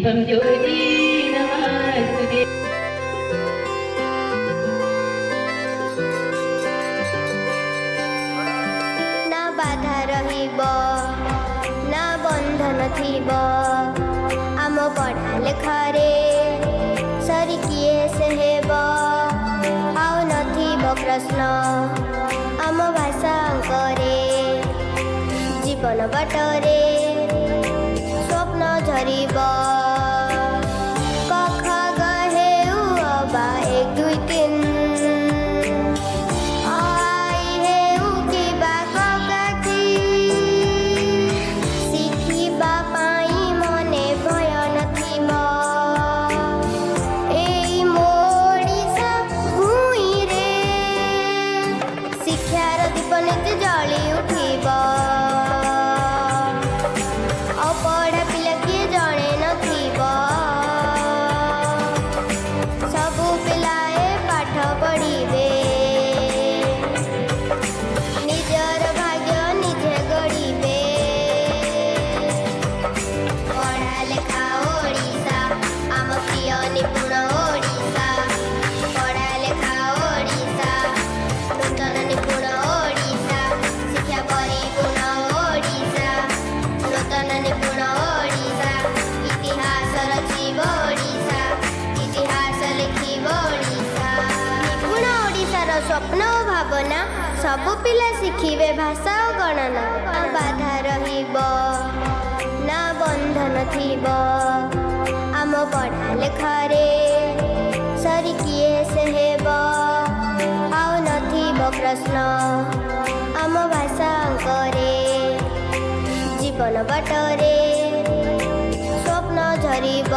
दीपं ज्योति नमस्ते। ना बाधा रहिब ना बंधन थिब आम पढ़ा लेखारे सरी किए से हेब आउ नथिब प्रश्न आम भाषा अंकरे जीवन बाटरे स्वप्न झरिब कख गहे अबा एक दुई तीन जली उठिब अपढ़ा पिला किए जणे नथिब सबु पिलाए पाठ पढ़िबे निजर भाग्य निजे गढ़िबे पढ़ा लेखा ओडिशा आम प्रिय निपुण ओडिशा पढ़ा लेखा ओडिशा नूतन निपुण स्वप्न और भावना सबु पिला शिखिबे भाषा और गणना ना बाधा रहिब ना बंधन थिब आम पढ़ा लेखारे सरी किए से हेब आउ नथिब प्रश्न आम भाषा अंकरे जीवन बाटरे स्वप्न झरिब।